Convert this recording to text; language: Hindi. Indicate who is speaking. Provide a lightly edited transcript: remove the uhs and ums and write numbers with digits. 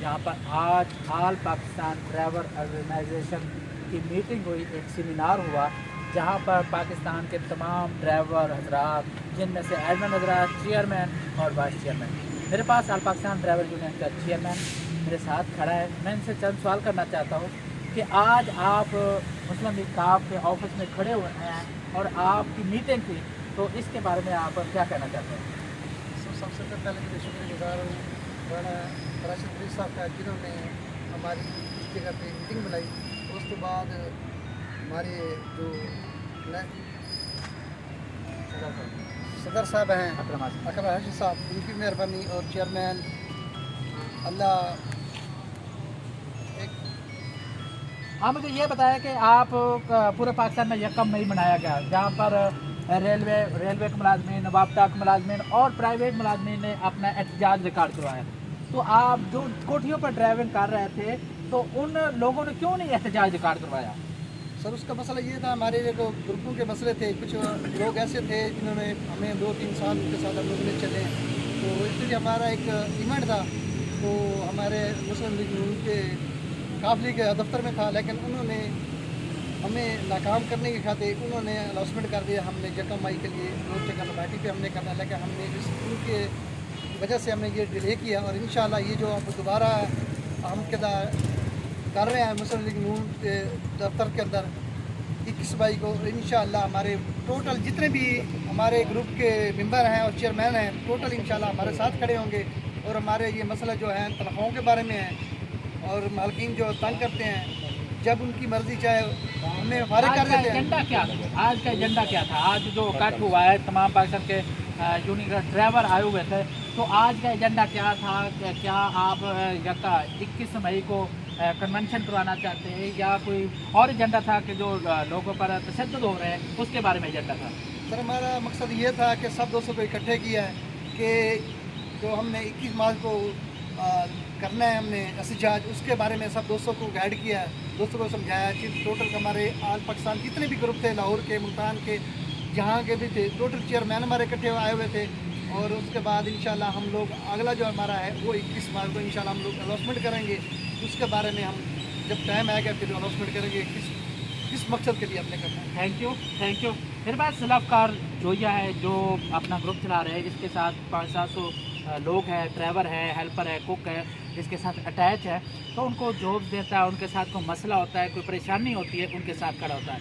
Speaker 1: यहाँ पर आज ऑल पाकिस्तान ड्राइवर ऑर्गेनाइजेशन की मीटिंग हुई, एक सेमिनार हुआ जहाँ पर पाकिस्तान के तमाम ड्राइवर हजरात, जिनमें से एडमिन हजरात, चेयरमैन और वाइस चेयरमैन। मेरे पास ऑल पाकिस्तान ड्राइवर यूनियन का चेयरमैन मेरे साथ खड़ा है। मैं इनसे चंद सवाल करना चाहता हूँ कि आज आप मुस्लिम लीग काफ के ऑफिस में खड़े हुए हैं और आपकी मीटिंग थी, तो इसके बारे में आप क्या कहना चाहते हैं?
Speaker 2: सबसे पहले मैं शुक्रगुजार हूँ राणा राशिद अली साहब का, जिन्होंने हमारी इस जगह पे मीटिंग बुलाई। उस तो बाद हमारे जो सदर साहब हैं अकरम हाशिम साहब, उनकी मेहरबानी और चेयरमैन अल्लाह।
Speaker 1: हाँ, मुझे ये बताया कि आप पूरे पाकिस्तान में 1 मई मनाया गया, जहाँ पर रेलवे के मुलाजमीन, वापडा के मुलाजमीन और प्राइवेट मुलाजमीन ने अपना एहतजाज रिकॉर्ड करवाया। तो आप जो कोठियों पर ड्राइविंग कर रहे थे, तो उन लोगों ने क्यों नहीं एहतजाज रिकॉर्ड करवाया?
Speaker 2: सर, उसका मसला ये था, हमारे जो ग्रुपों के मसले थे, कुछ लोग ऐसे थे जिन्होंने हमें 2-3 साल उनके साथ हम लोग ले चले, तो इसलिए हमारा एक इवेंट था, तो हमारे मुस्लिम लीग के काफली के दफ्तर में था, लेकिन उन्होंने हमें नाकाम करने के खातिर उन्होंने अनाउंसमेंट कर दिया। हमने 1 मई के लिए रोड जगह पार्टी पे हमने करना, लेकिन हमने इस उनके वजह से हमने ये डिले किया। और इंशाल्लाह ये जो अब दोबारा हम कर रहे हैं मुस्लिम लीग नून के दफ्तर के अंदर 21 मई को, इंशाल्लाह हमारे टोटल जितने भी हमारे ग्रुप के मेंबर हैं और चेयरमैन हैं, टोटल इंशाल्लाह हमारे साथ खड़े होंगे। और हमारे ये मसला जो है तनख्वाहों के बारे में है, और मालकिन जो तंग करते हैं, जब उनकी मर्जी चाहे हमें फारिग कर देते हैं।
Speaker 1: एजेंडा क्या था? आज का एजेंडा क्या था? आज जो इकट्ठ हुआ है, तमाम पाकिस्तान के यूनियन ड्राइवर आए हुए थे, तो आज का एजेंडा क्या था? क्या आप 21 मई को कन्वेंशन करवाना चाहते हैं, या कोई और एजेंडा था कि जो लोगों पर तशद्दुद हो रहे हैं उसके बारे में एजेंडा था?
Speaker 2: सर, हमारा मकसद ये था कि सब दोस्तों को इकट्ठे किया है कि जो हमने 21 मार्च को करना है हमने एहतजाज, उसके बारे में सब दोस्तों को गाइड किया, दोस्तों को समझाया कि टोटल हमारे ऑल पाकिस्तान जितने भी ग्रुप थे, लाहौर के, मुल्तान के, जहाँ के भी थे, टोटल चेयरमैन हमारे इकट्ठे आए हुए थे। और उसके बाद इंशाल्लाह हम लोग अगला जो हमारा है वो 21 मार्च को इंशाल्लाह हम लोग अनाउंसमेंट करेंगे। उसके बारे में हम जब टाइम आएगा फिर अनाउंसमेंट करेंगे किस मकसद के लिए हमने करना है।
Speaker 1: Thank you. मेरे पास सलाफकार जोया है, जो अपना ग्रुप चला रहे हैं, इसके साथ 500-700 लोग हैं, ड्राइवर है, हेल्पर है, कुक है, इसके साथ अटैच है। तो उनको जॉब्स देता है, उनके साथ कोई मसला होता है, कोई परेशानी होती है, उनके साथ खड़ा होता है।